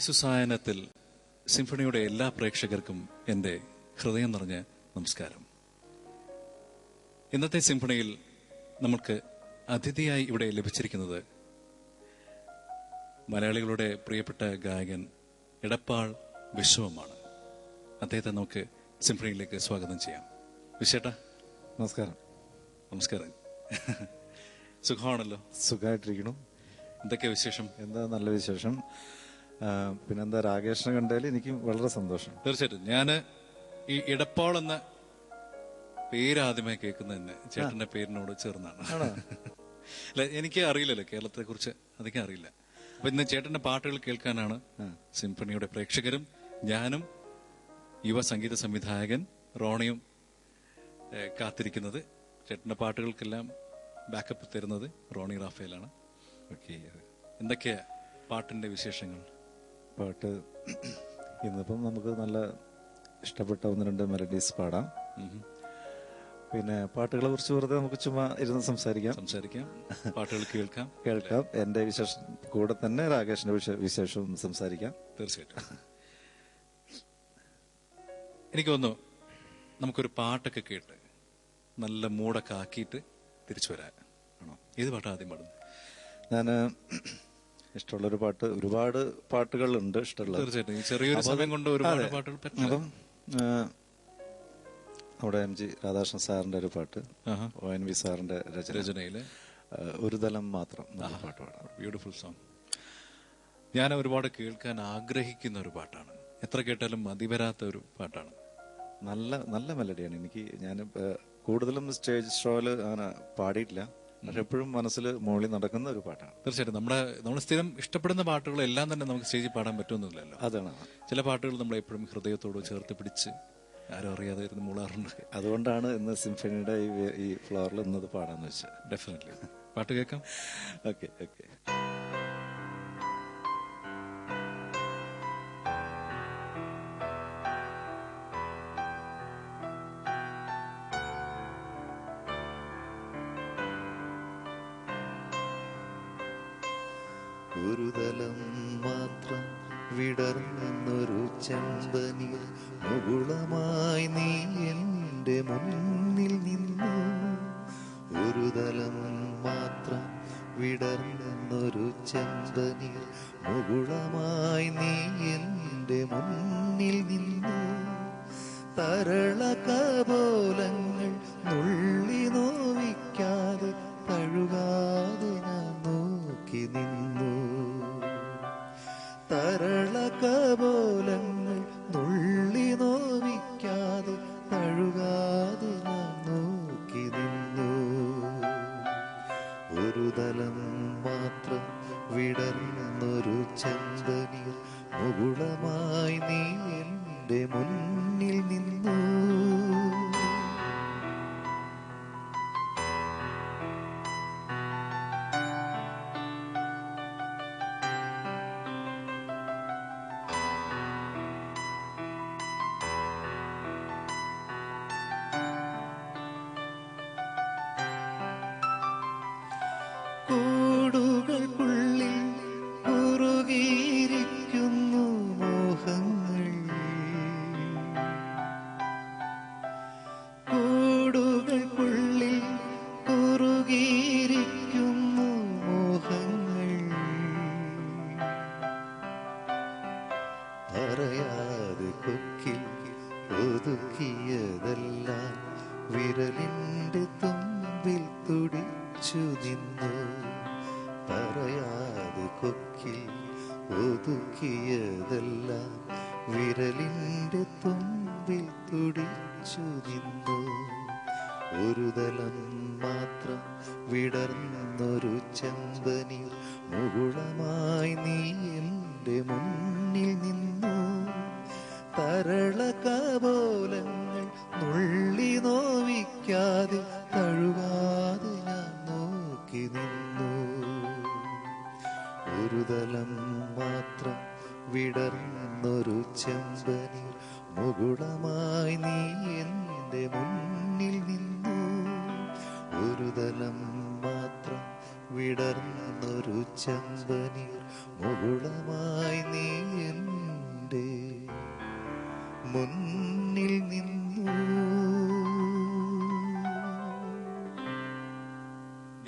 സുസായനത്തിൽ സിംഫണിയുടെ എല്ലാ പ്രേക്ഷകർക്കും എൻ്റെ ഹൃദയം നിറഞ്ഞ നമസ്കാരം. ഇന്നത്തെ സിംഫണിയിൽ നമുക്ക് അതിഥിയായി ഇവിടെ ലഭിച്ചിരിക്കുന്നത് മലയാളികളുടെ പ്രിയപ്പെട്ട ഗായകൻ എടപ്പാൾ വിശ്വമാണ്. അദ്ദേഹത്തെ നമുക്ക് സിംഫണിയിലേക്ക് സ്വാഗതം ചെയ്യാം. വിശ്വേട്ടാ നമസ്കാരം. നമസ്കാരം. സുഖമാണല്ലോ? സുഖമായിട്ടിരിക്കണം. എന്തൊക്കെയാ വിശേഷം? എന്താ നല്ല വിശേഷം. പിന്നെന്താ, രാകേഷിനെ കണ്ടാൽ എനിക്ക് വളരെ സന്തോഷം. തീർച്ചയായിട്ടും. ഞാൻ ഈ ഇടപ്പാൾ എന്ന പേര് ആദ്യമായി കേൾക്കുന്നത് തന്നെ ചേട്ടന്റെ പേരിനോട് ചേർന്നാണ്. അല്ല, എനിക്ക് അറിയില്ലല്ലോ, കേരളത്തെ കുറിച്ച് അധികം അറിയില്ല. അപ്പൊ ഇന്ന് ചേട്ടന്റെ പാട്ടുകൾ കേൾക്കാനാണ് സിംഫണിയുടെ പ്രേക്ഷകരും ഞാനും യുവ സംഗീത സംവിധായകൻ റോണിയും കാത്തിരിക്കുന്നത്. ചേട്ടന്റെ പാട്ടുകൾക്കെല്ലാം ബാക്കപ്പ് തരുന്നത് റോണി റാഫേലാണ്. ഓക്കെ, എന്തൊക്കെയാ പാട്ടിന്റെ വിശേഷങ്ങൾ? പാട്ട് ഇന്നിപ്പം നമുക്ക് നല്ല ഇഷ്ടപ്പെട്ട 1-2 മെലഡീസ് പാടാം. പിന്നെ പാട്ടുകളെ കുറിച്ച് വെറുതെ നമുക്ക് ചുമ്മാ ഇരുന്ന് സംസാരിക്കാം. പാട്ടുകൾ കേൾക്കാം. എന്റെ വിശേഷം കൂടെ തന്നെ രാകേഷിന്റെ വിശേഷവും സംസാരിക്കാം. തീർച്ചയായിട്ടും. എനിക്ക് തോന്നുന്നു നമുക്കൊരു പാട്ടൊക്കെ കേട്ട് നല്ല മൂടൊക്കെ ആക്കിയിട്ട് തിരിച്ചു വരാൻ. ആണോ? ഏത് പാട്ടാണ് ആദ്യം പാടുന്നത്? ഞാൻ ഇഷ്ടമുള്ളൊരു പാട്ട്, ഒരുപാട് പാട്ടുകളുണ്ട് ഇഷ്ടമുള്ളത്. തീർച്ചയായിട്ടും. ചെറിയൊരു സമയം കൊണ്ട് ഒരുപാട് പാട്ടുകൾ. അപ്പം നമ്മുടെ MG രാധാകൃഷ്ണൻ സാറിന്റെ ഒരു പാട്ട്, ONV സാറിന്റെ രചനയില് ഒരു തലം മാത്രം പാട്ട് പാടാം. Beautiful song. ഞാൻ ഒരുപാട് കേൾക്കാൻ ആഗ്രഹിക്കുന്ന ഒരു പാട്ടാണ്. എത്ര കേട്ടാലും മതിവരാത്ത ഒരു പാട്ടാണ്. നല്ല നല്ല മെലഡിയാണ്. ഞാൻ കൂടുതലും സ്റ്റേജ് ഷോയില് അങ്ങനെ പാടിയിട്ടില്ല, പക്ഷെ എപ്പോഴും മനസ്സിൽ മുകളിൽ നടക്കുന്ന ഒരു പാട്ടാണ്. തീർച്ചയായിട്ടും. നമ്മൾ സ്ഥിരം ഇഷ്ടപ്പെടുന്ന പാട്ടുകളെല്ലാം തന്നെ നമുക്ക് സ്റ്റേജിൽ പാടാൻ പറ്റുമെന്നില്ലല്ലോ. അതാണ്. ചില പാട്ടുകൾ നമ്മൾ എപ്പോഴും ഹൃദയത്തോട് ചേർത്ത് പിടിച്ച് ആരും അറിയാതെ ഇരുന്ന് മൂളാറുണ്ട്. അതുകൊണ്ടാണ് ഇന്ന് സിംഫണിയുടെ ഈ ഫ്ലോറിൽ ഇന്നത് പാടാന്ന് വെച്ചാൽ. ഡെഫിനറ്റ്ലി പാട്ട് കേൾക്കാം. ഓക്കെ. ഒരു തലം മാത്രം വിടർന്നൊരു ചെമ്പനി മുകുളമായി നീ എൻ്റെ മുന്നിൽ നിന്നു. ഒരു തലം മാത്രം വിടർന്നൊരു ചെമ്പനി മുകുളമായി നീ എൻ്റെ മുന്നിൽ നിന്നു. തരള കപോലങ്ങൾ നുള്ളി നോവിക്കാതെ തഴുകാതെ ഞാൻ നോക്കി നിന്നു. തരള കപോലങ്ങൾ നുള്ളി നോവിക്കാതെ തഴുകാതെ ഞാൻ നോക്കി നിന്നു. ഒരു തലം മാത്രം വിടർന്നൊരു ചെമ്പനി മുകുളമായി നീ എൻ്റെ മുന്നിൽ നിന്നു. കൂടുകൾക്കുള്ളിൽ കുറുകിയിരിക്കുന്നു മോഹങ്ങൾ. കൂടുകൾക്കുള്ളിൽ കുറുകിയിരിക്കുന്നു മോഹങ്ങൾ. പറയാതെ കൊക്കിൽ ഒതുക്കിയതെല്ലാം വിരലിന്റെ തുമ്പിൽ തുടിച്ചു നിന്നു. പറയാതെ കൊക്കിൽ ഒതുക്കിയതെല്ലാം വിരലിന്റെ തുമ്പിൽ തുടിച്ചു നിന്നു. ഒരു തലം മാത്രം വിടർന്നൊരു ചെമ്പനി മുകുളമായി നീ എൻ്റെ മുന്നിൽ നിന്നു. തരള കപോലങ്ങൾ നുള്ളി നോവിക്കാതെ തഴുകാതെ ഞാൻ നോക്കി നിന്നു. ഒരു തലം മാത്രം വിടർന്നൊരു ചെമ്പനി മുകുളമായി നീ എൻ്റെ മുന്നിൽ നിന്നു. ഒരു തലം മാത്രം വിടർന്നൊരു ചെമ്പനീർ മുകുളമായി നീ എൻ്റെ മുന്നിൽ നിന്നു.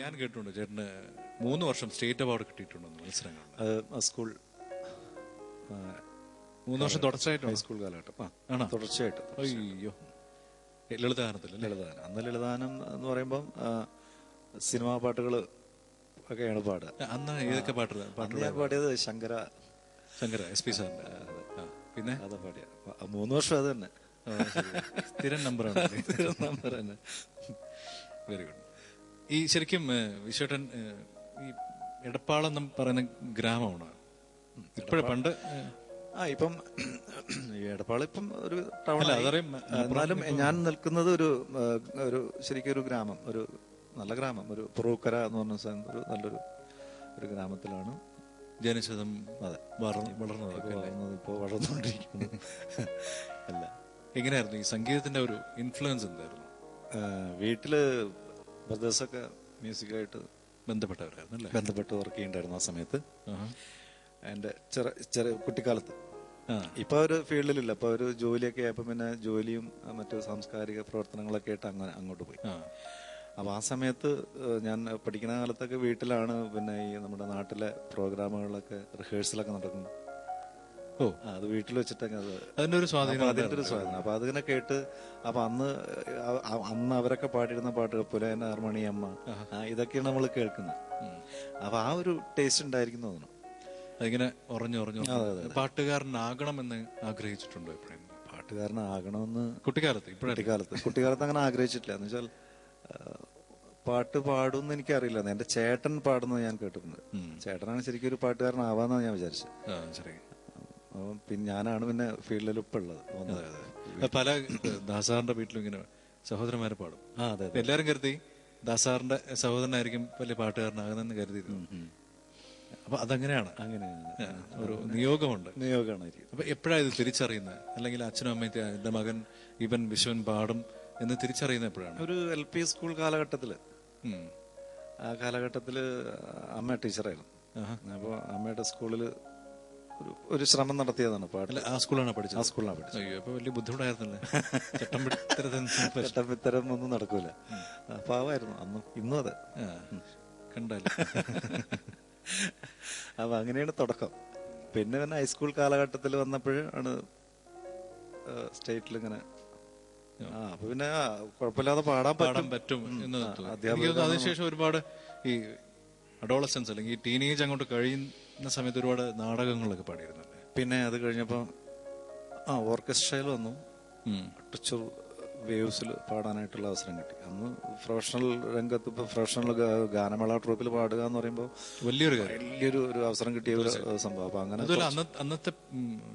ഞാൻ കേട്ടിട്ടുണ്ട് ചേട്ടന് 3 വർഷം സ്റ്റേറ്റ് അവാർഡ് കിട്ടിയിട്ടുണ്ടെന്ന് മത്സരങ്ങൾ. സ്കൂൾ 3 വർഷം തുടർച്ചയായിട്ടുണ്ട്. ഹൈസ്കൂൾ കാലഘട്ടം ആണോ? തുടർച്ചയായിട്ട്. അയ്യോ, ലളിതഗാനത്തിൽ. ലളിതഗാനം, അന്ന് ലളിതഗാനം എന്ന് പറയുമ്പം സിനിമാ പാട്ടുകൾ ഒക്കെയാണ് പാടുക. അന്ന് ഏതൊക്കെ പാട്ട് ഞാൻ പാടിയത് ശങ്കര SP സാറിന്റെ. പിന്നെ അതാ പാടിയ 3 വർഷം അത് തന്നെ സ്ഥിരം നമ്പറാണ്. നമ്പർ തന്നെ. Very good. ഈ ശരിക്കും വിശ്വേട്ടൻ ഈ എടപ്പാളെന്ന് പറയുന്ന ഗ്രാമമാണ് ഇപ്പോഴും. പണ്ട് ഇപ്പം എടപ്പാൾ ഇപ്പം ഒരു ടൗൺ. എന്നാലും ഞാൻ നിൽക്കുന്നത് ഒരു ശരിക്കും ഒരു ഗ്രാമം, ഒരു നല്ല ഗ്രാമം, ഒരു പുറൂക്കര എന്ന് പറഞ്ഞ സ്ഥലം, ഒരു നല്ലൊരു ഒരു ഗ്രാമത്തിലാണ് ജനിച്ചതും. അതെ, വളർന്നത് ഇപ്പോൾ വളർന്നുകൊണ്ടിരിക്കുന്നു. അല്ല, എങ്ങനെയായിരുന്നു ഈ സംഗീതത്തിന്റെ ഒരു ഇൻഫ്ലുവൻസ് എന്തായിരുന്നു? വീട്ടില് ബ്രദേഴ്സൊക്കെ മ്യൂസിക്കായിട്ട് ബന്ധപ്പെട്ടവരായിരുന്നു അല്ലേ? ബന്ധപ്പെട്ട് വർക്ക് ചെയ്യുന്നുണ്ടായിരുന്നു ആ സമയത്ത്, എൻ്റെ ചെറിയ കുട്ടിക്കാലത്ത്. ഇപ്പൊ ഒരു ഫീൽഡിലില്ല, ഇപ്പൊ ഒരു ജോലിയൊക്കെ ആയപ്പോ പിന്നെ ജോലിയും മറ്റു സാംസ്കാരിക പ്രവർത്തനങ്ങളൊക്കെ ആയിട്ട് അങ്ങോട്ട് പോയി. അപ്പൊ ആ സമയത്ത് ഞാൻ പഠിക്കുന്ന കാലത്തൊക്കെ വീട്ടിലാണ് പിന്നെ ഈ നമ്മുടെ നാട്ടിലെ പ്രോഗ്രാമുകളൊക്കെ റിഹേഴ്സലൊക്കെ നടക്കുന്നത്. അത് വീട്ടിൽ വെച്ചിട്ടൊക്കെ അതിന്റെ ഒരു സ്വാധീനം. അപ്പൊ അതിങ്ങനെ കേട്ട്, അപ്പൊ അന്ന് അവരൊക്കെ പാടിയിരുന്ന പാട്ടുകൾ പുലയൻ ഹാർമോണിയമ്മ, ഇതൊക്കെയാണ് നമ്മൾ കേൾക്കുന്നത്. അപ്പൊ ആ ഒരു ടേസ്റ്റ് ഉണ്ടായിരിക്കും തോന്നുന്നു. അതിങ്ങനെ ഉറഞ്ഞു പാട്ടുകാരനാകണമെന്ന് ആഗ്രഹിച്ചിട്ടുണ്ടോ എപ്പോഴും? പാട്ടുകാരനാകണമെന്ന് കുട്ടിക്കാലത്ത് അങ്ങനെ ആഗ്രഹിച്ചിട്ടില്ല. എന്ന് വെച്ചാൽ പാട്ട് പാടുമെന്ന് എനിക്കറിയില്ല. എന്റെ ചേട്ടൻ പാടുന്നത് ഞാൻ കേട്ടിട്ടുണ്ട്. ചേട്ടനാണ് ശരിക്കും ഒരു പാട്ടുകാരനാവാന്നാണ് ഞാൻ വിചാരിച്ചത്. പിന്നെ ഞാനാണ് പിന്നെ ഫീൽഡിൽ ഇപ്പം ഉള്ളത്. പല ദാസാറിന്റെ വീട്ടിലും ഇങ്ങനെ സഹോദരന്മാരെ പാടും. എല്ലാരും കരുതി ദാസാറിന്റെ സഹോദരനായിരിക്കും വലിയ പാട്ടുകാരനാകുന്നെന്ന് കരുതിയിരുന്നു. അപ്പൊ അതങ്ങനെയാണ്, ഒരു നിയോഗമാണ്. അപ്പൊ എപ്പോഴാണ് ഇത് തിരിച്ചറിയുന്നത്? അല്ലെങ്കിൽ അച്ഛനും അമ്മയും എന്റെ മകൻ ഇവൻ വിശ്വൻ പാടും എന്ന് തിരിച്ചറിയുന്നത് എപ്പോഴാണ്? ഒരു LP സ്കൂൾ കാലഘട്ടത്തില്. ആ കാലഘട്ടത്തില് അമ്മ ടീച്ചറായിരുന്നു. അപ്പോൾ അമ്മയുടെ സ്കൂളിൽ ഒരു ശ്രമം നടത്തിയതാണ് പാട്ട്. ആ സ്കൂളാണ് പഠിച്ചത്? ആ സ്കൂളിലാണ് പഠിച്ചത്. അയ്യോ, അപ്പൊ വലിയ ബുദ്ധിമുട്ടായിരുന്നല്ലേ? ചട്ടമ്പിത്തരം ഒന്നും നടക്കൂല. പാവായിരുന്നു അന്നും ഇന്നും അതെ. കണ്ടല്ലോ. അപ്പൊ അങ്ങനെയാണ് തുടക്കം. പിന്നെ ഹൈസ്കൂൾ കാലഘട്ടത്തിൽ വന്നപ്പോഴാണ് സ്റ്റേറ്റിൽ ഇങ്ങനെ അപ്പൊ പിന്നെ കുഴപ്പമില്ലാതെ പാടാൻ പറ്റും എന്ന് തോന്നുന്നു. അതിനുശേഷം ഒരുപാട് ഈ അഡോളസൻസ് അല്ലെങ്കിൽ ഈ ടീനേജ് അങ്ങോട്ട് കഴിയുന്ന സമയത്ത് ഒരുപാട് നാടകങ്ങളൊക്കെ പാടിയിരുന്നല്ലേ? പിന്നെ അത് കഴിഞ്ഞപ്പോ ഓർക്കസ്ട്രയിൽ വന്നു. ടച്ചർ വേവ്സിൽ പാടാനായിട്ടുള്ള അവസരം കിട്ടി. അന്ന് പ്രൊഫഷണൽ രംഗത്ത് പ്രൊഫഷണൽ ഗാനമേള ട്രൂപ്പിൽ പാടുക എന്ന് പറയുമ്പോൾ വലിയൊരു അവസരം കിട്ടിയ ഒരു സംഭവം. അപ്പൊ അങ്ങനെ അന്നത്തെ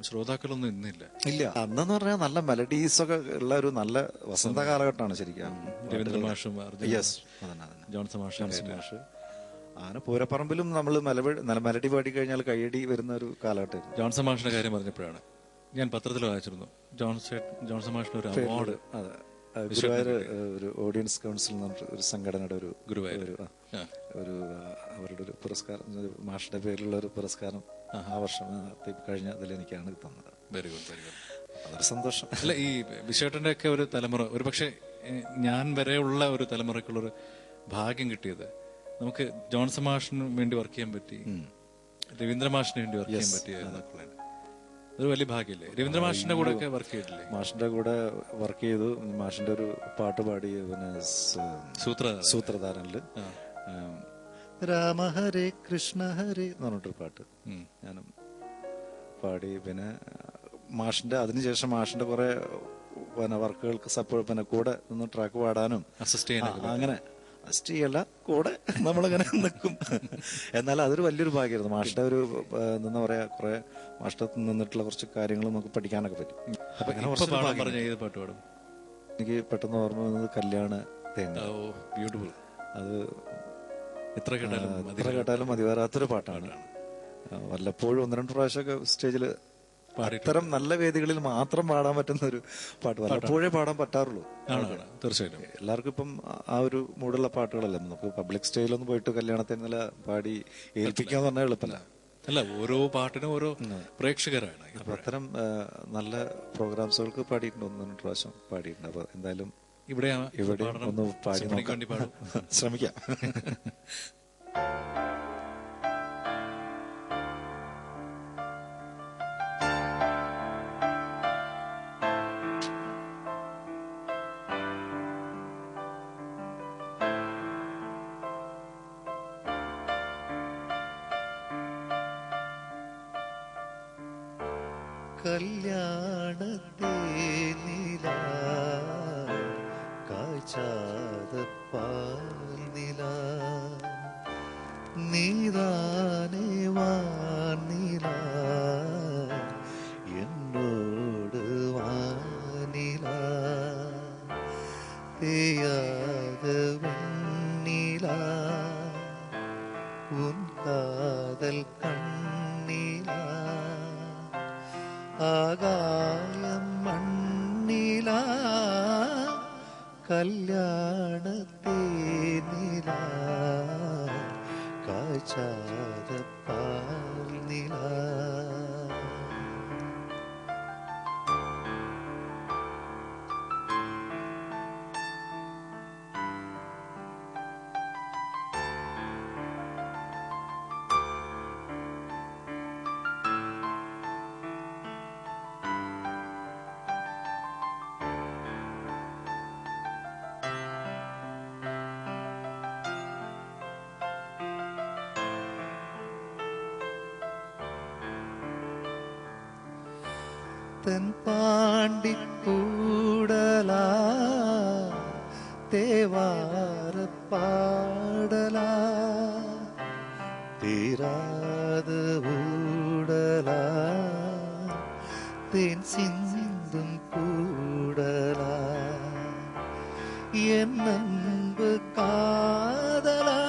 ശ്രോതാക്കളൊന്നും ഇന്നില്ല. അന്നെന്ന് പറഞ്ഞാൽ നല്ല മെലഡീസ് ഒക്കെ ഉള്ള ഒരു നല്ല വസന്ത കാലഘട്ടമാണ് ശരിക്കും. രവീന്ദ്ര മാഷും ജോൺസൺ മാഷ് അങ്ങനെ പൂരപ്പറമ്പിലും നമ്മൾ മെലഡി പാടി കഴിഞ്ഞാൽ കൈയടി വരുന്ന ഒരു കാലഘട്ടമായിരുന്നു. ജോൺസൺ മാഷിന്റെ കാര്യം പറഞ്ഞപ്പോഴാണ് ഞാൻ പത്രത്തിൽ വായിച്ചിരുന്നു, ജോൺസൺ മാഷിന് ഒരു അവാർഡ്. ഗുരുവായൂർ ഒരു ഓഡിയൻസ് കൗൺസിൽ എന്ന് പറഞ്ഞിട്ട് ഒരു സംഘടനയുടെ ഒരു അവരുടെ ഒരു പുരസ്കാരം, മാഷിന്റെ പേരിലുള്ള ഒരു പുരസ്കാരം ആ വർഷം കഴിഞ്ഞ അതിൽ എനിക്കാണ് തന്നത്. Very good, very good. അതൊരു സന്തോഷം. അല്ല, ഈ വിശ്വേട്ടന്റെ ഒക്കെ ഒരു തലമുറ, ഒരു പക്ഷെ ഞാൻ വരെയുള്ള ഒരു തലമുറയ്ക്കുള്ളൊരു ഭാഗ്യം കിട്ടിയത്, നമുക്ക് ജോൺസൺ മാഷിന് വേണ്ടി വർക്ക് ചെയ്യാൻ പറ്റി, രവീന്ദ്ര മാഷിന് വേണ്ടി വർക്ക് ചെയ്യാൻ പറ്റിയ ഒരു വലിയ ഭാഗ്യല്ലേ? രവീന്ദ്ര മാഷിന്റെ കൂടെ ഒക്കെ വർക്ക് ചെയ്തിട്ടില്ലേ? മാഷിന്റെ കൂടെ വർക്ക് ചെയ്തു. മാഷിന്റെ ഒരു പാട്ട് പാടി, പിന്നെ സൂത്രധാരനില് രാമഹരേ കൃഷ്ണ ഹരേ എന്ന് പറഞ്ഞിട്ടൊരു പാട്ട് ഞാനും പാടി. പിന്നെ മാഷിന്റെ അതിനുശേഷം മാഷിന്റെ കുറെ പിന്നെ വർക്കുകൾക്ക് സപ്പോർട്ട്, പിന്നെ കൂടെ നിന്ന് ട്രാക്ക് പാടാനും അങ്ങനെ അസിസ്റ്റ് ചെയ്യല്ല, കൂടെ നമ്മളിങ്ങനെ നിൽക്കും. എന്നാൽ അതൊരു വലിയൊരു ഭാഗ്യമായിരുന്നു. മാഷിന്റെ ഒരു എന്താ പറയാ, കുറെ മാഷ്ടത്തിൽ നിന്നിട്ടുള്ള കുറച്ച് കാര്യങ്ങൾ നമുക്ക് പഠിക്കാനൊക്കെ പറ്റും. എനിക്ക് പെട്ടെന്ന് ഓർമ്മ വന്നത് കല്യാണ തേങ്ങ. അത് എത്ര കേട്ടാലും മതി വരാത്തൊരു പാട്ടാണ്. വല്ലപ്പോഴും 1-2 പ്രാവശ്യമൊക്കെ സ്റ്റേജിൽ അത്തരം നല്ല വേദികളിൽ മാത്രം പാടാൻ പറ്റുന്ന ഒരു പാട്ട് വല്ലപ്പോഴേ പാടാൻ പറ്റാറുള്ളൂ. തീർച്ചയായിട്ടും എല്ലാവർക്കും ഇപ്പം ആ ഒരു മൂടുള്ള പാട്ടുകളല്ലേ. നമുക്ക് പബ്ലിക് സ്റ്റേജിലൊന്നും പോയിട്ട് കല്യാണത്തിന് നല്ല പാടി ഏൽപ്പിക്കാന്ന് പറഞ്ഞാൽ എളുപ്പമല്ല. അല്ല, ഓരോ പാട്ടിനും ഓരോ പ്രേക്ഷകരാണ്. അപ്പൊ അത്തരം നല്ല പ്രോഗ്രാംസുകൾക്ക് പാടിയിട്ടുണ്ട്, 1-2 പ്രാവശ്യം പാടിയിട്ടുണ്ട്. അപ്പൊ എന്തായാലും ഇവിടെ ഒന്ന് പാടി നോക്കാം, ശ്രമിക്കാം. കല്യാണത്തെ നില കാഴ്ചാതെ പാൽനില നീതാനേ വാനില എന്നോട് വാനില തേയാതെ വെണ്ണില ഉൻ കാതൽ കണ്ണില ആകായം മണ്ണില കല്യാണത്തെ നില കാഴ്ചാതെ പാൽനില. തെൻപാണ്ടിക്കൂടലാ തേവാര പാടലാ തീരാതെ ഊടലാ തേൻ സിന്ദും കൂടലാ എന്നമ്പ് കാതലാ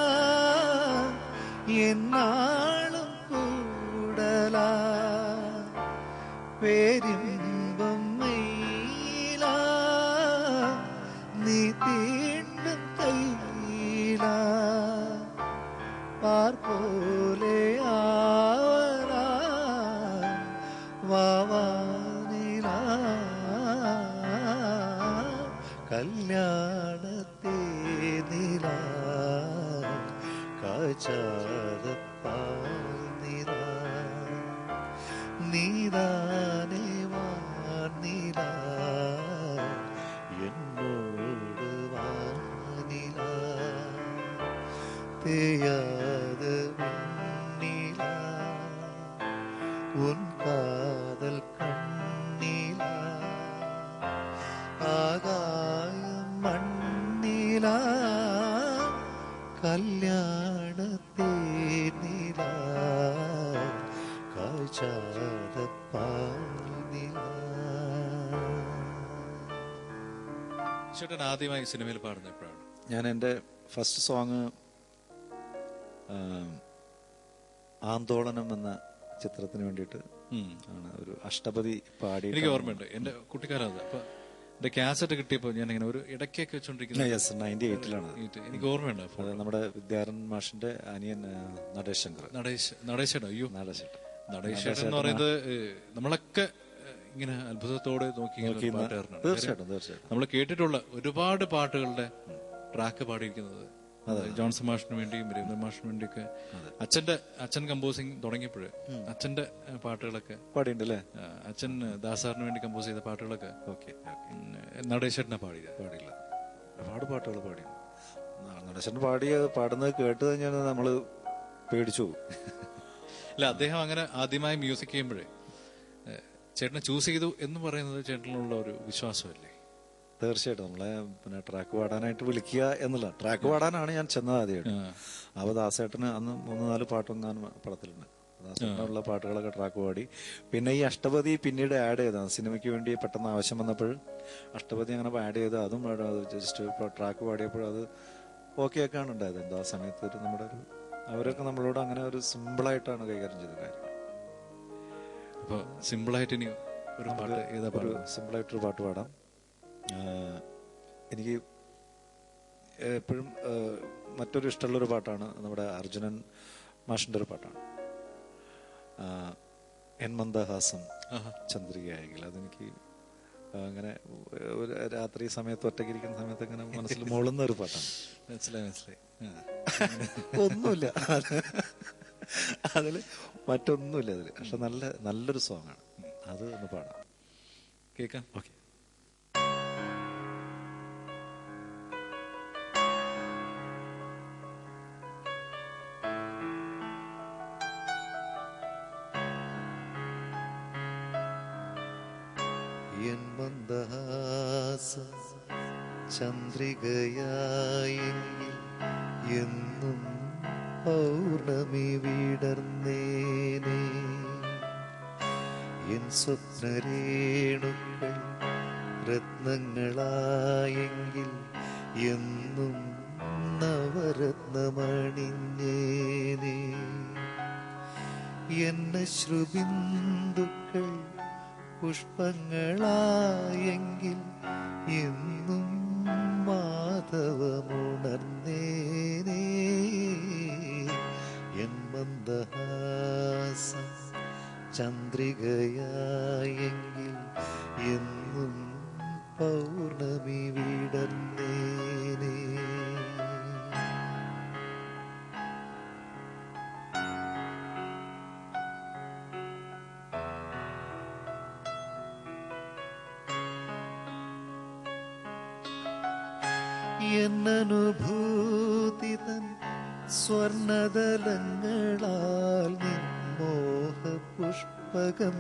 എന്നാളും കൂടലാ പേരിമ്പം മൈല നീ തീണ്ടും കൈല പാർപോലെ ആവല വാവാനില കല്യാണത്തെ നില കാഴ്ചാതെ പാൽനില നീതാനേ വാനില എന്നോട് വാനില തേയാതെ വെണ്ണില ഉൻ കാതൽ കണ്ണില ആകായം മണ്ണില കല്യാണത്തെ നില കാഴ്ചാതെ പാൽനില. ചേട്ടൻ ആദ്യമായി സിനിമയിൽ പാടുന്നത് എപ്പോഴാണ്? ഞാൻ എൻ്റെ ഫസ്റ്റ് സോങ് ആന്തോളനം എന്ന ചിത്രത്തിന് വേണ്ടിയിട്ട് ആണ് ഒരു അഷ്ടപതി പാടി. എനിക്ക് ഓർമ്മയുണ്ട്, എന്റെ കുട്ടിക്കാലം അത്. അപ്പൊ എന്റെ കാസറ്റ് കിട്ടിയപ്പോ ഞാൻ ഇങ്ങനെ ഒരു ഇടയ്ക്കൊക്കെ വെച്ചോണ്ടിരിക്കുന്നത് 98-ലാണ്. എനിക്ക് ഓർമ്മയുണ്ട്. അത് നമ്മുടെ വിദ്യാരൻ മാഷിന്റെ അനിയൻ നടേശ് ശങ്കർ. നടേശേട്ടോ? അയ്യോ, നടേശേട്ടൻ. നടേശേട്ടൻ എന്ന് പറയുന്നത് നമ്മളൊക്കെ ഇങ്ങനെ അത്ഭുതത്തോടെ നോക്കി പാട്ടുകാരനാണ്. തീർച്ചയായിട്ടും തീർച്ചയായിട്ടും നമ്മൾ കേട്ടിട്ടുള്ള ഒരുപാട് പാട്ടുകളുടെ ട്രാക്ക് പാടിയിരിക്കുന്നത് ജോൺസൺ മാഷിന് വേണ്ടിയും രവീന്ദ്രൻ മാഷിന് വേണ്ടിയൊക്കെ. അച്ഛൻ കമ്പോസിങ് തുടങ്ങിയപ്പോഴേ അച്ഛന്റെ പാട്ടുകളൊക്കെ പാടിയുണ്ടല്ലേ. അച്ഛൻ ദാസാറിന് വേണ്ടി കമ്പോസ് ചെയ്ത പാട്ടുകളൊക്കെ നടേശേട്ടനെ പാടിയില്ല. ഒരുപാട് പാട്ടുകൾ പാടി. നടേശൻ പാടുന്നത് കേട്ട് കഴിഞ്ഞാൽ നമ്മള് പേടിച്ചു പോകും. അല്ല, അദ്ദേഹം അങ്ങനെ ആദ്യമായി മ്യൂസിക് ചെയ്യുമ്പോഴേ ചേട്ടനെ ചൂസ് ചെയ്തു എന്ന് പറയുന്നത് ചേട്ടനുള്ള ഒരു വിശ്വാസമല്ലേ? തീർച്ചയായിട്ടും. നമ്മളെ പിന്നെ ട്രാക്ക് പാടാനായിട്ട് വിളിക്കുക എന്നുള്ള, ട്രാക്ക് പാടാനാണ് ഞാൻ ചെന്നത് ആദ്യമായിട്ട്. അപ്പൊ ദാസേട്ടന് അന്ന് 3-4 പാട്ടും ഞാൻ പടത്തിലുണ്ട്. ദാസേട്ടനുള്ള പാട്ടുകളൊക്കെ ട്രാക്ക് പാടി. പിന്നെ ഈ അഷ്ടപതി പിന്നീട് ആഡ് ചെയ്തതാണ് സിനിമയ്ക്ക് വേണ്ടി. പെട്ടെന്ന് ആവശ്യം വന്നപ്പോൾ അഷ്ടപതി അങ്ങനെ ആഡ് ചെയ്ത് അതും ജസ്റ്റ് ട്രാക്ക് പാടിയപ്പോൾ അത് ഓക്കെ ഒക്കെയാണ് ഉണ്ടായത്. എന്താ സമയത്ത് നമ്മുടെ ഒരു അവരൊക്കെ നമ്മളോട് അങ്ങനെ ഒരു സിമ്പിളായിട്ടാണ് കൈകാര്യം ചെയ്ത കാര്യം. അപ്പോൾ സിമ്പിളായിട്ട് ഇനി ഒരു പാട്ട് ഏതാ ഒരു പാടുക? സിമ്പിളായിട്ടൊരു പാട്ട് പാടാം. എനിക്ക് എപ്പോഴും മറ്റൊരു ഇഷ്ടമുള്ളൊരു പാട്ടാണ് നമ്മുടെ അർജുനൻ മാഷിൻ്റെ ഒരു പാട്ടാണ്, എൻ മന്ദഹാസം ചന്ദ്രികയായെങ്കിൽ. അതെനിക്ക് അങ്ങനെ ഒരു രാത്രി സമയത്ത് ഒറ്റയ്ക്കിരിക്കുന്ന സമയത്ത് അങ്ങനെ മനസ്സിൽ മൂളുന്ന ഒരു പാട്ടാണ്. മനസ്സിലായി. ഒന്നുമില്ല അതിൽ, മറ്റൊന്നുമില്ല അതിൽ, പക്ഷെ നല്ലൊരു സോങ്ങാണ്. അത് ഒന്ന് പാടാം, കേൾക്കാം. ഓക്കെ. എൻ മന്ദഹാസം ചന്ദ്രികയായെങ്കിൽ എന്നും പൗർണമി വിടർന്നേനേ. എൻ സ്വപ്നരേണുക്കൾ രത്നങ്ങളായെങ്കിൽ എന്നും നവരത്നമണിഞ്ഞേനേ. എന്നെ ശ്രുബിന്ദുക്കൾ പുഷ്പങ്ങളായെങ്കിൽ എന്നും മാധവമുണർന്നേനേ. എൻ മന്ദഹാസം ചന്ദ്രികയായെങ്കിൽ എന്നും പൗർണമി വിടർന്നേനേ. എന്നനുഭൂതി തൻ സ്വർണദലങ്ങളാൽ നിൻമോഹ പുഷ്പകം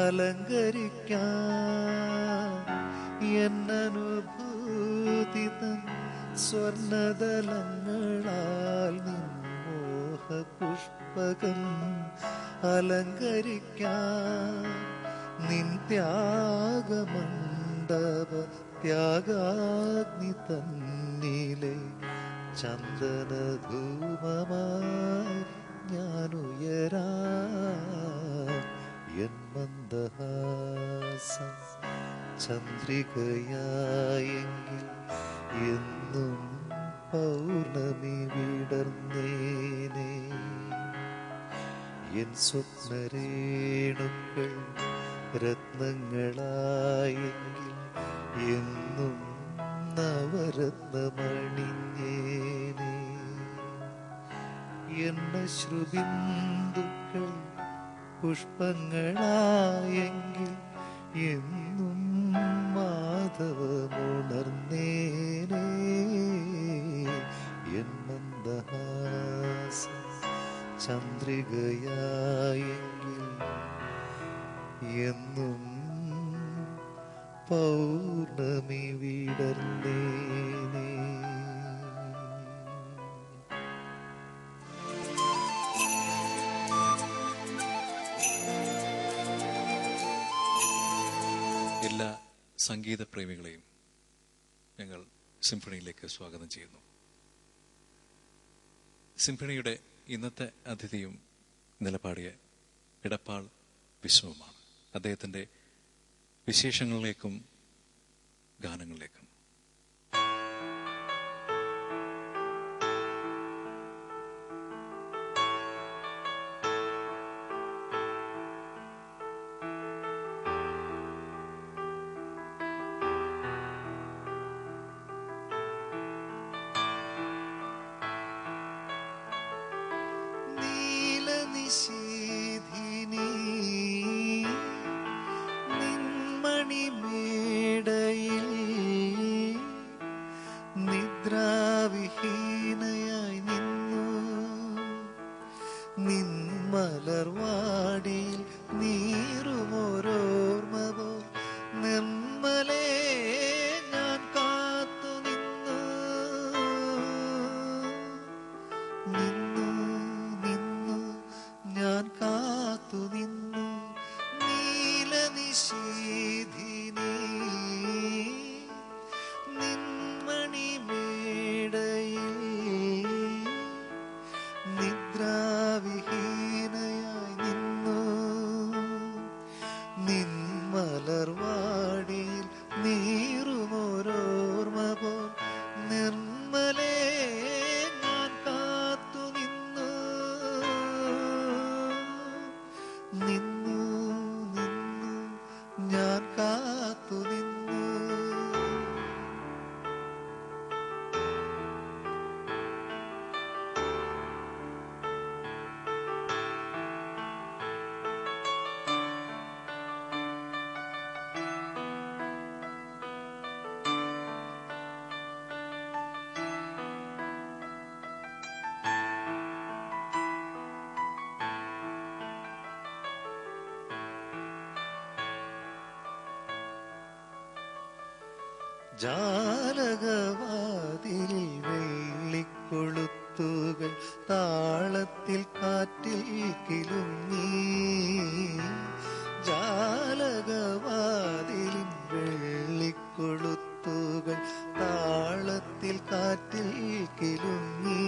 അലങ്കരിക്കാൻ. എന്നനുഭൂതി തൻ സ്വർണദലങ്ങളാൽ നിൻമോഹ പുഷ്പകം അലങ്കരിക്കാൻ. നിൻ ത്യാഗമണ്ഡപ ത്യാഗാഗ്നി തന്നിലെ ചന്ദനധൂമമായി ഞാനുയരാം. എൻ മന്ദഹാസം ചന്ദ്രികയായെങ്കിൽ എന്നും പൗർണമി വിടർന്നേനേ. എൻ സ്വപ്നരേണുക്കൾ രത്നങ്ങളായെങ്കിൽ എന്നും നവരത്നമണിഞ്ഞേനേ. എന്ന ശ്രുബിന്ദുക്കൾ പുഷ്പങ്ങളായെങ്കിൽ എന്നും മാധവമുണർന്നേനേ. എൻ മന്ദഹാസം ചന്ദ്രികയായെങ്കിൽ എന്നും പൗർണമി വിടർന്നേനേ. എല്ലാ സംഗീത പ്രേമികളെയും ഞങ്ങൾ സിംഫണിയിലേക്ക് സ്വാഗതം ചെയ്യുന്നു. സിംഫണിയുടെ ഇന്നത്തെ അതിഥിയും നിലപാടിയ ഇടപ്പാൾ വിശ്വവുമാണ്. അദ്ദേഹത്തിൻ്റെ വിശേഷങ്ങളിലേക്കും ഗാനങ്ങളിലേക്കും. നീലനിശീധിനി നിൻമണിമേടയിൽ നിദ്രാവിഹീനയായി നിന്നു. നിൻമലർവാടിയിൽ നീറുമോരോർമ്മവോ നിർമ്മലേ ഞാൻ കാത്തു നിന്നു. നിന്നു നിന്നു ഞാൻ കാത്തു നിന്നു. നീലനിശീധിനി നിൻമണിമേടയിൽ നിദ്രാവിഹീനയായി നിന്നു. ജാലകവാതിലിൽ വെള്ളിക്കൊളുത്തുകൾ താളത്തിൽ കാറ്റിൽ കിലുങ്ങി. ജാലകവാതിലിൻ വെള്ളിക്കൊളുത്തുകൾ താളത്തിൽ കാറ്റിൽ കിലുങ്ങി.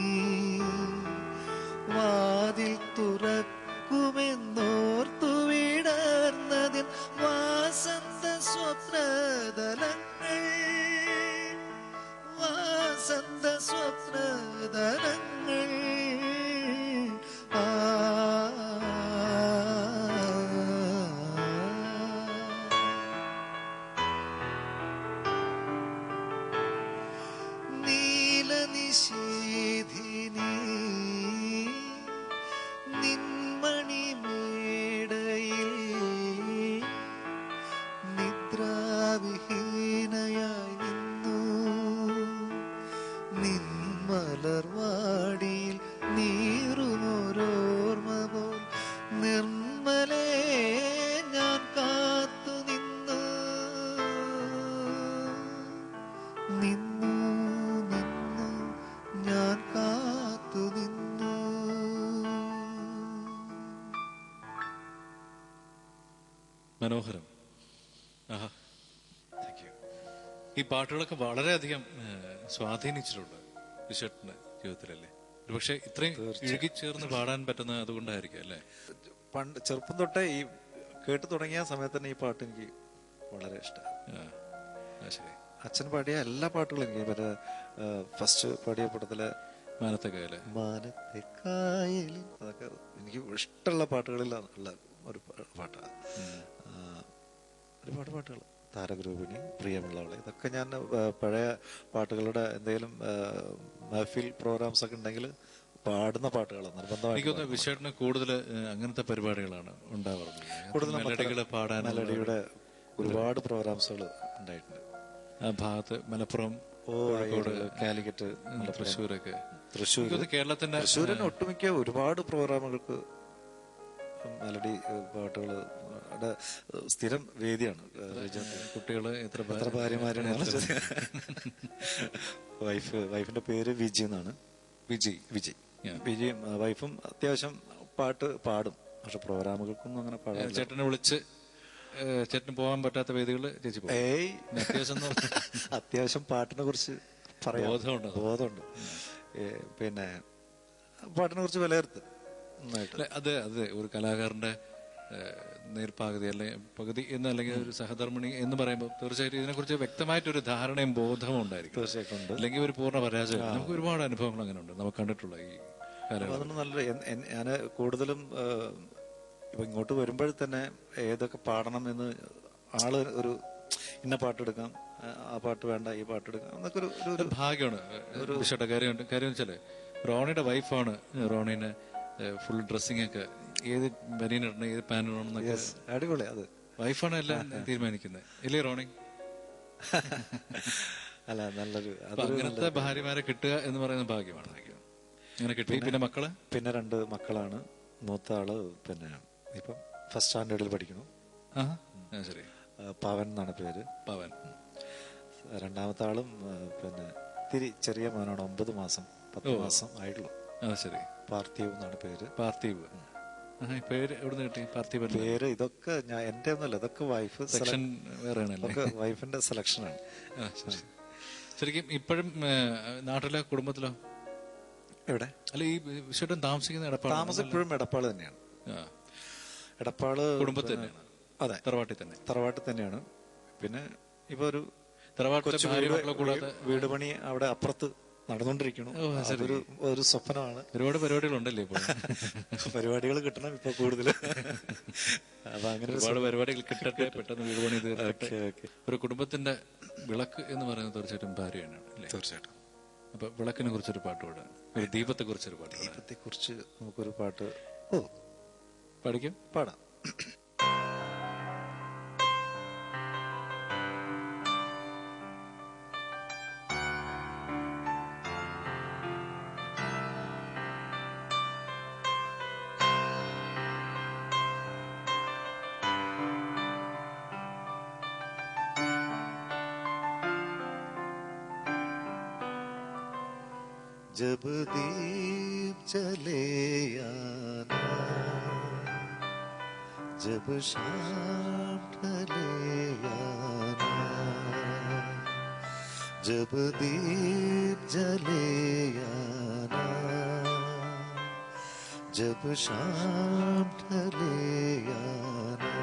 വാതിൽ തുറക്കുമെന്നോർത്തു വിടർന്നതിൻ വാസന്ത സ്വപ്നതലങ്ങൾ, വാസന്ത സ്വപ്നതലങ്ങൾ. നീലനിശീധിനി നിൻമണിമേടയിൽ നിദ്രാവിഹീനയായി നിന്നു. നിൻമലർവാടിയിൽ നീറുമോരോർമ്മ പോൽ നിർമ്മലേ ഞാൻ കാത്തു നിന്നു. നിന്നു നിന്നു ഞാൻ കാത്തു നിന്നു. മനോഹരം. ആഹാ, താങ്ക് യു. ഈ പാട്ടുകളൊക്കെ വളരെയധികം സ്വാധീനിച്ചിട്ടുണ്ട് വിശ്വട്ടിന്റെ ജീവിതത്തിലല്ലേ? ഒരുപക്ഷെ ഇത്രയും ഇഴുകിച്ചേർന്ന് പാടാൻ പറ്റുന്ന അതുകൊണ്ടായിരിക്കും അല്ലേ? പണ്ട് ചെറുപ്പം തൊട്ടേ ഈ കേട്ടു തുടങ്ങിയ സമയത്ത് തന്നെ ഈ പാട്ട് എനിക്ക് വളരെ ഇഷ്ടമാണ്. ശരി. അച്ഛൻ പാടിയ എല്ലാ പാട്ടുകളും എനിക്ക് മറ്റേ ഫസ്റ്റ് പാടിയ പടത്തിലെ മാനത്തെ കായല്, മാനത്തെ കായലിൽ, അതൊക്കെ എനിക്ക് ഇഷ്ടമുള്ള പാട്ടുകളിൽ ഉള്ള ഒരു പാട്ടാണ്. ഒരുപാട് പാട്ടുകൾ, താരഗ്രൂപിണി, പ്രിയമുള്ളവളെ, ഇതൊക്കെ ഞാൻ പഴയ പാട്ടുകളുടെ എന്തെങ്കിലും മഹഫിൽ പ്രോഗ്രാംസ് ഒക്കെ ഉണ്ടെങ്കിൽ പാടുന്ന പാട്ടുകളാണ് നിർബന്ധമായിട്ട്. വിശ്വട്ടിന് കൂടുതൽ അങ്ങനത്തെ പരിപാടികളാണ് ഉണ്ടാവാറുള്ളത്. കൂടുതൽ മെലഡികൾ പാടാൻ മെലഡിയുടെ ഒരുപാട് പ്രോഗ്രാംസുകൾ ഉണ്ടായിട്ടുണ്ട്. ആ ഭാഗത്ത് മലപ്പുറം, കോഴിക്കോട്, കാലിക്കറ്റ്, തൃശ്ശൂരൊക്കെ. തൃശ്ശൂർ, കേരളത്തിന്റെ തൃശ്ശൂരിന് ഒട്ടുമിക്ക ഒരുപാട് പ്രോഗ്രാമുകൾക്ക് മെലഡി പാട്ടുകളുടെ സ്ഥിരം വേദിയാണ്. കുട്ടികള് എത്ര ഭാര്യമാരാണ്? വൈഫിന്റെ പേര് വിജി എന്നാണ്. വിജി വൈഫും അത്യാവശ്യം പാട്ട് പാടും, പക്ഷെ പ്രോഗ്രാമുകൾക്കൊന്നും അങ്ങനെ പാടാൻ. ചേട്ടനെ വിളിച്ച് ചേട്ടന് പോകാൻ പറ്റാത്ത വേദികള് ചേച്ചി പോകും. അത്യാവശ്യം പാട്ടിനെ കുറിച്ച് പറയാം, ബോധമുണ്ട്. പിന്നെ പാട്ടിനെ കുറിച്ച് വിലയിരുത്തും. അതെ അതെ, ഒരു കലാകാരന്റെ നേർപകുതി അല്ലെങ്കിൽ പകുതി എന്ന് അല്ലെങ്കിൽ ഒരു സഹധർമ്മിണി എന്ന് പറയുമ്പോൾ തീർച്ചയായിട്ടും ഇതിനെക്കുറിച്ച് വ്യക്തമായിട്ടൊരു ധാരണയും ബോധവും ഉണ്ടായിരിക്കും. തീർച്ചയായിട്ടും. അല്ലെങ്കിൽ ഒരു പൂർണ്ണ പരാജയം. നമുക്ക് ഒരുപാട് അനുഭവങ്ങൾ അങ്ങനെ ഉണ്ട് നമുക്ക് കണ്ടിട്ടുള്ള ഈ അതൊന്നും നല്ലൊരു. ഞാൻ കൂടുതലും ഇപ്പൊ ഇങ്ങോട്ട് വരുമ്പോൾ തന്നെ ഏതൊക്കെ പാടണം എന്ന് ആള് ഒരു ഇന്ന പാട്ടെടുക്കാം, ആ പാട്ട് വേണ്ട, ഈ പാട്ടെടുക്കാം എന്നൊക്കെ ഒരു ഭാഗ്യമാണ്. ഒരു കാര്യമുണ്ട്. കാര്യം വെച്ചാല് റോണിയുടെ വൈഫാണ് റോണിനെ ഫുൾ ഡ്രസ്സിംഗ് ഒക്കെ ഏത് ബനിയനിടണം, ഏത് പാനിടണം എന്നൊക്കെ. അടിപൊളി. അത് വൈഫാണ് എല്ലാം തീരുമാനിക്കുന്നത്, ഇല്ലേ റോണി? അല്ല, നല്ലൊരു. അങ്ങനത്തെ ഭാര്യമാരെ കിട്ടുക എന്ന് പറയുന്ന ഭാഗ്യമാണ്. അങ്ങനെ കിട്ടി. പിന്നെ മക്കള്, പിന്നെ 2 മക്കളാണ്. മൂത്ത ആള് പിന്നെ ഇപ്പം ഫസ്റ്റ് സ്റ്റാൻഡേർഡിൽ പഠിക്കുന്നു. ശരി. പവൻ എന്നാണ് പേര്. പവൻ. രണ്ടാമത്തെ ആളും പിന്നെ ഇത്തിരി ചെറിയ മോനാണ്, 9 മാസം 10 മാസം ആയിട്ടുള്ളൂ. ശരി. പാർത്ഥിവ് എന്നാണ് പേര്. പാർത്ഥിവ്. പേര് എവിടെ നിന്ന് കിട്ടി? പാർത്ഥിവ് പേര് ഇതൊക്കെ ഞാൻ എന്റെ ഒന്നുമല്ല, ഇതൊക്കെ വൈഫ് സെലക്ഷൻ വേറെയാണല്ലേ? വൈഫിന്റെ സെലക്ഷനാണ്. ശരിക്കും ഇപ്പോഴും നാട്ടിലെ കുടുംബത്തിലോ? എവിടെ? അല്ല, ഈ വിശ്വട്ടൻ താമസിക്കുന്ന എടപ്പാൾ? താമസം ഇപ്പോഴും എടപ്പാള് തന്നെയാണ്. എടപ്പാള് കുടുംബത്തിൽ തന്നെയാണ്. അതെ, തറവാട്ടിൽ തന്നെയാണ്. പിന്നെ ഇപ്പൊ ഒരു വീട് പണി അവിടെ അപ്പുറത്ത് നടന്നുകൊണ്ടിരിക്കുന്നു. ഒരു സ്വപ്നമാണ്. ഒരുപാട് പരിപാടികളുണ്ടല്ലേ ഇപ്പോൾ? പരിപാടികൾ കിട്ടണം ഇപ്പൊ കൂടുതൽ. അപ്പൊ അങ്ങനെ ഒരുപാട് പരിപാടികൾ കിട്ടട്ടെ, പെട്ടെന്ന് വീട് പണി തീർക്കട്ടെ. ഒരു കുടുംബത്തിന്റെ വിളക്ക് എന്ന് പറയുന്നത് തീർച്ചയായിട്ടും ഭാര്യയാണ് അല്ലേ? തീർച്ചയായിട്ടും. അപ്പൊ വിളക്കിനെ കുറിച്ചൊരു പാട്ട് പാടാം, ഒരു ദീപത്തെ കുറിച്ചൊരു പാട്ട്. ദീപത്തെ കുറിച്ച് നമുക്കൊരു പാട്ട് പാടാം. जब दीप जले आना, जब शाम ढले आना, जब दीप जले आना, जब शाम ढले आना,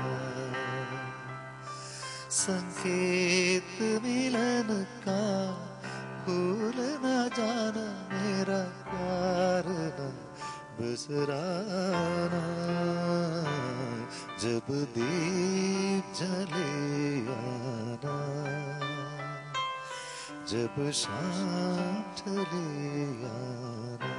संकेत मिलन का भूल न जाना, मेरा प्यार न बिसराना, जब दीप जले आना, जब शाम ढले आना।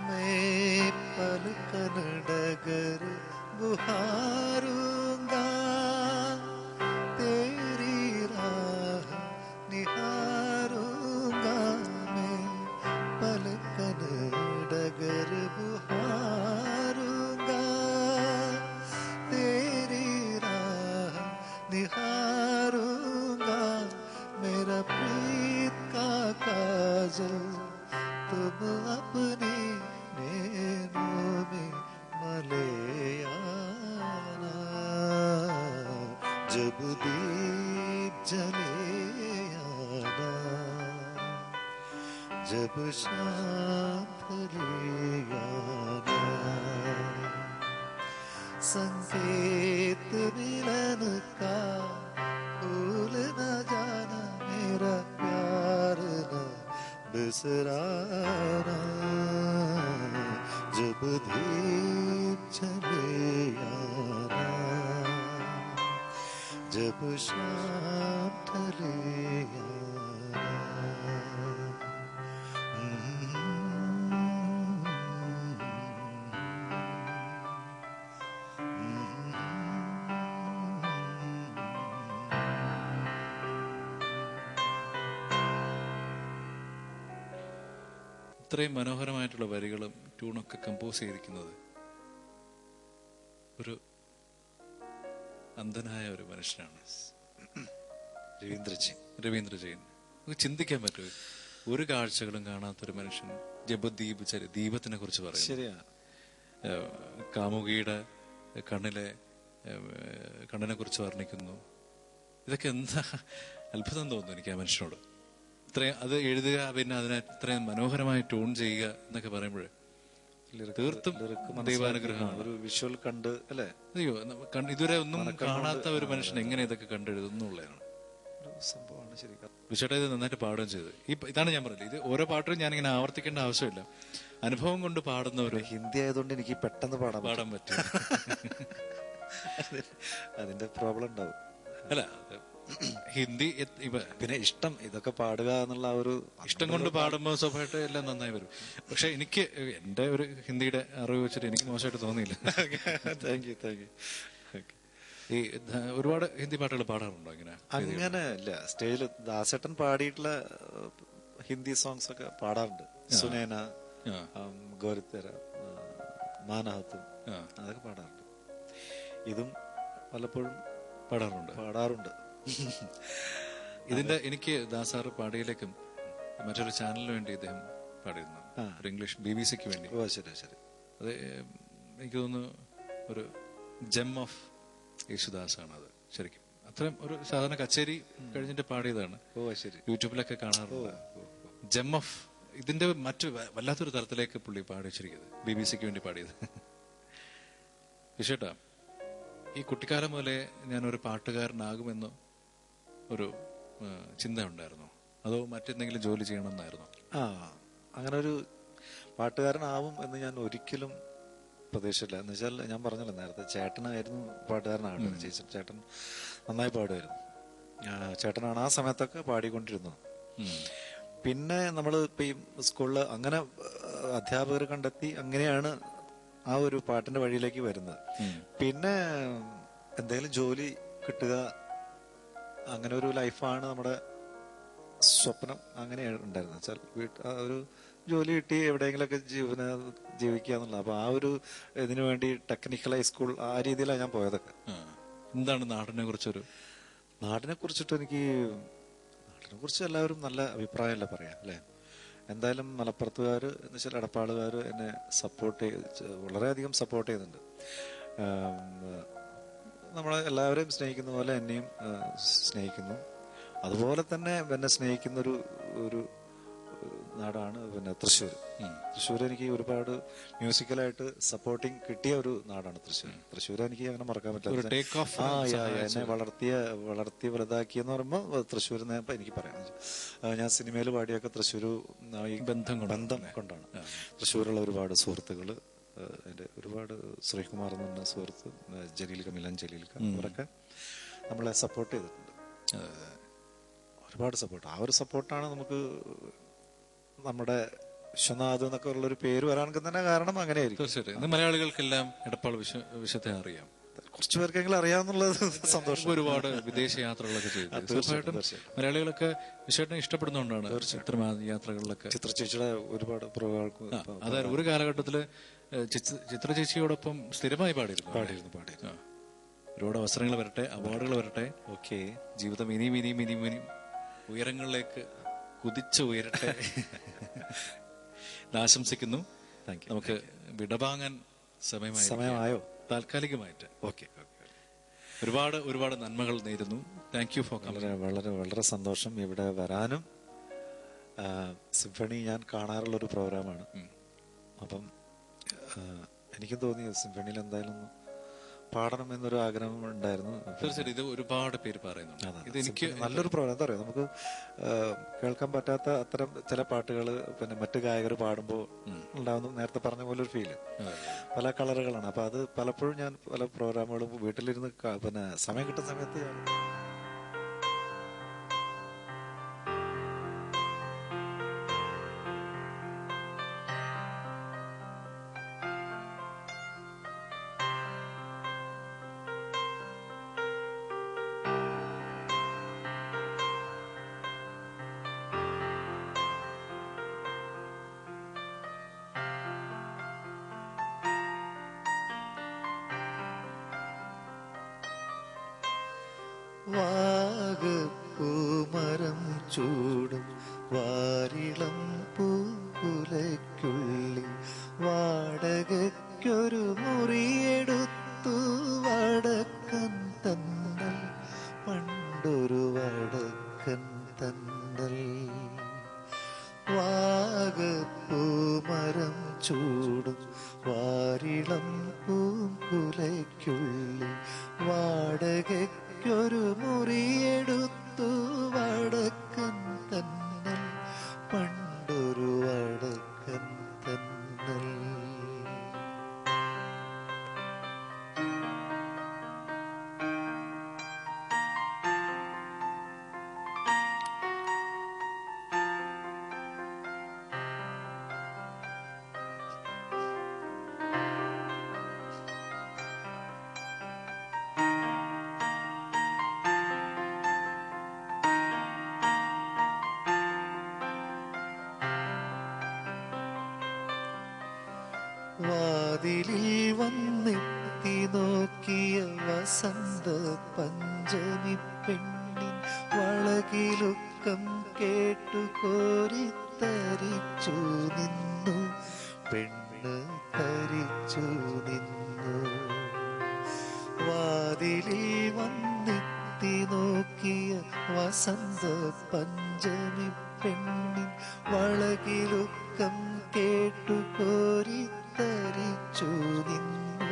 मैं पलकन डगर बुहारूंगा, तेरी राह निहारूंगा, मैं पलकन डगर बुहारूंगा, तेरी राह निहारूंगा, मेरा प्रीत का काजल तुम अपनी नैनों में मले आना, जब दीप जले आना, जब शाम ढले आना, संकेत मिलन का भूल न जाना, मेरा प्यार न बिसराना, जब दीप जले आना, जब शाम ढले आना। ഇത്രയും മനോഹരമായിട്ടുള്ള വരികളും ട്യൂണൊക്കെ കമ്പോസ് ചെയ്തിരിക്കുന്നത് ഒരു അന്ധനായ ഒരു മനുഷ്യനാണ്, രവീന്ദ്ര ജെയിൻ. നമുക്ക് ചിന്തിക്കാൻ പറ്റുമോ? ഒരു കാഴ്ചകളും കാണാത്തൊരു മനുഷ്യൻ ജപദ്വീപ് ദീപത്തിനെ കുറിച്ച് പറയും. ശരിയാ. കാമുകിയുടെ കണ്ണിനെ കുറിച്ച് വർണ്ണിക്കുന്നു. ഇതൊക്കെ എന്താ അത്ഭുതം തോന്നുന്നു എനിക്ക് ആ മനുഷ്യനോട്. ഇത്രയും അത് എഴുതുക, പിന്നെ അതിനെ ഇത്രയും മനോഹരമായി ട്യൂൺ ചെയ്യുക എന്നൊക്കെ പറയുമ്പോൾ തീർത്തും ദൈവാനുഗ്രഹമാണ്. ഒരു വിഷ്വൽ കണ്ട് അല്ലേ? അയ്യോ, ഇതുവരെ ഒന്നും കാണാത്ത ഒരു മനുഷ്യൻ എങ്ങനെ ഇതൊക്കെ കണ്ടെഴുതുന്നുള്ളതാണ് സംഭവമാണ്. ശരിക്കും വിശ്വട്ട ഇത് നന്നായിട്ട് പാടുകയും ചെയ്തു. ഇതാണ് ഞാൻ പറഞ്ഞത്, ഇത് ഓരോ പാട്ടും ഞാൻ ഇങ്ങനെ ആവർത്തിക്കേണ്ട ആവശ്യമില്ല. അനുഭവം കൊണ്ട് പാടുന്നവര്. ഹിന്ദി ആയതുകൊണ്ട് എനിക്ക് പെട്ടെന്ന് പാടാൻ പറ്റും. അതിന്റെ പ്രോബ്ലം ഉണ്ടാവും. അല്ല, ഹിന്ദി പിന്നെ ഇഷ്ടം ഇതൊക്കെ പാടുക എന്നുള്ള ഒരു ഇഷ്ടം കൊണ്ട് പാടുമ്പോൾ സ്വാഭാവികമായിട്ട് എല്ലാം നന്നായി വരും. പക്ഷെ എനിക്ക് എന്റെ ഒരു ഹിന്ദിയുടെ അറിവ് വെച്ചിട്ട് എനിക്ക് മോശമായിട്ട് തോന്നിയില്ല. Thank you. ഈ ഒരുപാട് ഹിന്ദി പാട്ടുകൾ പാടാറുണ്ടോ ഇങ്ങനെ? അങ്ങനെ ഇല്ല. സ്റ്റേജിൽ ദാസേട്ടൻ പാടിയിട്ടുള്ള ഹിന്ദി സോങ്സ് ഒക്കെ പാടാറുണ്ട്. സുനേന, ഗോരിത്തേര, മാനഹത്തും അതൊക്കെ പാടാറുണ്ട്. ഇതും പലപ്പോഴും പാടാറുണ്ട്. ഇതിന്റെ എനിക്ക് ദാസാറ് പാടിയിലേക്കും മറ്റൊരു ചാനലിന് വേണ്ടി ഇദ്ദേഹം പാടിയിരുന്നു, ഒരു ഇംഗ്ലീഷ് BBC-ക്ക് വേണ്ടി. ശരി. അത് എനിക്ക് തോന്നുന്നു ഒരു ജെം ഓഫ് യേശുദാസ് ആണ് അത്. ശരിക്കും അത്രയും ഒരു സാധാരണ കച്ചേരി കഴിഞ്ഞിട്ട് പാടിയതാണ്. യൂട്യൂബിലൊക്കെ കാണാറുണ്ട്. ജെം ഓഫ് ഇതിന്റെ മറ്റു വല്ലാത്തൊരു തരത്തിലേക്ക് പുള്ളി പാടി വെച്ചിരിക്കുന്നത്, BBC-ക്ക് വേണ്ടി പാടിയത്. വിശേട്ടാ, ഈ കുട്ടിക്കാലം മുതലേ ഞാനൊരു പാട്ടുകാരനാകുമെന്ന് ഒരു ചിന്ത ഉണ്ടായിരുന്നോ, അതോ മറ്റെന്തെങ്കിലും ജോലി ചെയ്യണമെന്നായിരുന്നോ? അങ്ങനെ ഒരു പാട്ടുകാരനാവും എന്ന് ഞാൻ ഒരിക്കലും പ്രതീക്ഷിച്ചില്ല. എന്ന് വെച്ചാൽ ഞാൻ പറഞ്ഞല്ലോ നേരത്തെ, ചേട്ടനായിരുന്നു പാട്ടുകാരനാകട്ടെ. ചേട്ടൻ നന്നായി പാടുമായിരുന്നു. ചേട്ടനാണ് ആ സമയത്തൊക്കെ പാടിക്കൊണ്ടിരുന്നത്. പിന്നെ നമ്മൾ ഇപ്പൊ ഈ സ്കൂളിൽ അങ്ങനെ അധ്യാപകർ കണ്ടെത്തി അങ്ങനെയാണ് ആ ഒരു പാട്ടിന്റെ വഴിയിലേക്ക് വരുന്നത്. പിന്നെ എന്തെങ്കിലും ജോലി കിട്ടുക, അങ്ങനെ ഒരു ലൈഫാണ് നമ്മുടെ സ്വപ്നം. അങ്ങനെ ഉണ്ടായിരുന്നു വെച്ചാൽ ഒരു ജോലി കിട്ടി എവിടെയെങ്കിലൊക്കെ ജീവിക്കുക എന്നുള്ളത്. അപ്പൊ ആ ഒരു ഇതിനു വേണ്ടി ടെക്നിക്കൽ ഹൈസ്കൂൾ ആ രീതിയിലാണ് ഞാൻ പോയതൊക്കെ. എന്താണ് നാടിനെ കുറിച്ചൊരു? നാടിനെ കുറിച്ചിട്ട് നാടിനെ കുറിച്ച് എല്ലാവരും നല്ല അഭിപ്രായമല്ലേ പറയാം അല്ലെ. എന്തായാലും മലപ്പുറത്തുകാർ എന്ന് വെച്ചാൽ എടപ്പാളുകാർ എന്നെ വളരെയധികം സപ്പോർട്ട് ചെയ്യുന്നുണ്ട്. നമ്മളെ എല്ലാവരെയും സ്നേഹിക്കുന്ന പോലെ എന്നെയും സ്നേഹിക്കുന്നു. അതുപോലെ തന്നെ എന്നെ സ്നേഹിക്കുന്ന ഒരു നാടാണ് പിന്നെ തൃശ്ശൂർ. തൃശ്ശൂർ എനിക്ക് ഒരുപാട് മ്യൂസിക്കലായിട്ട് സപ്പോർട്ടിങ് കിട്ടിയ ഒരു നാടാണ് തൃശ്ശൂർ. തൃശ്ശൂർ എനിക്ക് അങ്ങനെ മറക്കാൻ പറ്റില്ല. എന്നെ വളർത്തി വലുതാക്കിയെന്ന് പറയുമ്പോൾ തൃശ്ശൂരിനെ എനിക്ക് പറയാം. ഞാൻ സിനിമയിൽ പാടിയൊക്കെ തൃശ്ശൂർ ബന്ധം കൊണ്ടാണ്. തൃശ്ശൂരുള്ള ഒരുപാട് സുഹൃത്തുക്കൾ, എൻ്റെ ഒരുപാട് ശ്രീകുമാർ എന്ന് പറഞ്ഞ സുഹൃത്ത്, മിലൻ ജലീൽ അവരൊക്കെ നമ്മളെ സപ്പോർട്ട് ചെയ്തിട്ടുണ്ട്. ഒരുപാട് സപ്പോർട്ട്. ആ ഒരു സപ്പോർട്ടാണ് നമുക്ക് നമ്മുടെ വിശ്വനാഥ് എന്നൊക്കെ ഉള്ളൊരു പേര് വരാൻ തന്നെ കാരണം അങ്ങനെയായിരിക്കും. തീർച്ചയായിട്ടും മലയാളികൾക്കെല്ലാം എടപ്പാൾ വിശ്വത്തെ അറിയാം. കുറച്ചു പേർക്കെങ്കിലും അറിയാവുന്നുള്ളത് സന്തോഷം. ഒരുപാട് വിദേശ യാത്രകളൊക്കെ ചെയ്തു. തീർച്ചയായിട്ടും മലയാളികളൊക്കെ വിശ്വനെ ഇഷ്ടപ്പെടുന്നതുകൊണ്ടാണ് ഇത്തരം യാത്രകളിലൊക്കെ. ചിത്ര ചേച്ചിയുടെ ഒരുപാട് പ്രോഗ്രാമുകൾ. അതായത് ഒരു കാലഘട്ടത്തില് ചിത്ര ചേച്ചിയോടൊപ്പം സ്ഥിരമായി പാടിയിരുന്നു. ഒരുപാട് അവസരങ്ങൾ വരട്ടെ, അവാർഡുകൾ വരട്ടെ. ഓക്കെ, ജീവിതം ഇനിയും ഉയരങ്ങളിലേക്ക് കുതിച്ചു ഉയരട്ടെ ആശംസിക്കുന്നു. നമുക്ക് വിടവാങ്ങാൻ സമയമായോ? താൽക്കാലികമായിട്ട്. ഓക്കെ. ഒരുപാട് നന്മകൾ നേരുന്നു. Thank you for coming. വളരെ വളരെ സന്തോഷം ഇവിടെ വരാനും. സിംഫണി ഞാൻ കാണാറുള്ള ഒരു പ്രോഗ്രാമാണ്. അപ്പം എനിക്കും തോന്നി സിംഫണിയിൽ എന്തായാലും പാടണം എന്നൊരു ആഗ്രഹം ഉണ്ടായിരുന്നു. തീർച്ചയായിട്ടും ഇത് ഒരുപാട് പേര് പറയുന്നുണ്ട്. ഇത് എനിക്ക് നല്ലൊരു പ്രോഗ്രാം. എന്താ പറയുക, നമുക്ക് കേൾക്കാൻ പറ്റാത്ത അത്തരം ചില പാട്ടുകൾ പിന്നെ മറ്റു ഗായകർ പാടുമ്പോൾ ഉണ്ടാവുന്ന നേരത്തെ പറഞ്ഞ പോലെ ഒരു ഫീല്. പല കളറുകളാണ്. അപ്പൊ അത് പലപ്പോഴും ഞാൻ പല പ്രോഗ്രാമുകളും വീട്ടിലിരുന്ന് പിന്നെ സമയം കിട്ടുന്ന സമയത്ത് വാഗപ്പൂമരം ചൂടും വാരിളം പൂക്കുലയ്ക്കുള്ളിൽ വാടകയ്ക്കൊരു മുറിയെടുത്തു വടക്കൻ തന്നൽ, പണ്ടൊരു വടക്കൻ തന്നൽ. വാഗപ്പൂമരം ചൂടും വാരിളം പൂക്കുലയ്ക്കുള്ളിൽ വാടകയ്ക്കൊരു മുറിയെടുത്തു വടക്കൻ തന്നൽ, പണ്ടൊരു വടക്കൻ തന്നൽ. വാതിലിൽ വന്നെത്തി നോക്കിയ വസന്ത പഞ്ചമി പെണ്ണിൻ വളകിലുക്കം കേട്ടു കോരിത്തരിച്ചു നിന്നു, പെണ്ണ് തരിച്ചു നിന്നു. വാതിലിൽ വന്നെത്തി നോക്കിയ വസന്ത പഞ്ചമി പെണ്ണിൻ വളകിലുക്കം കേട്ടു കോരിത്തരിച്ചു നിന്നു,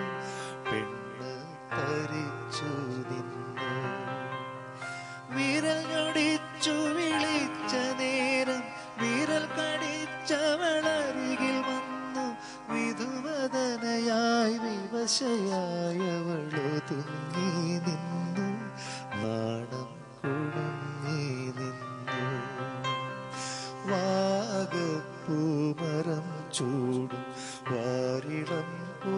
പെണ്ണ് തരിച്ചു നിന്നു. വിരൽ ഞൊടിച്ചു വിളിച്ച നേരം വിരൽ കടിച്ചവളരികിൽ വന്നു, വിധുവദനയായി വിവശയായവളൊതുങ്ങി നിന്നു, നാണം കുടുങ്ങി നിന്നു. വാഗപ്പൂമരം ചൂടും വാരിളം പൂ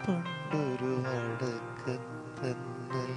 പണ്ടൊരു വടക്കത്തന്നൽ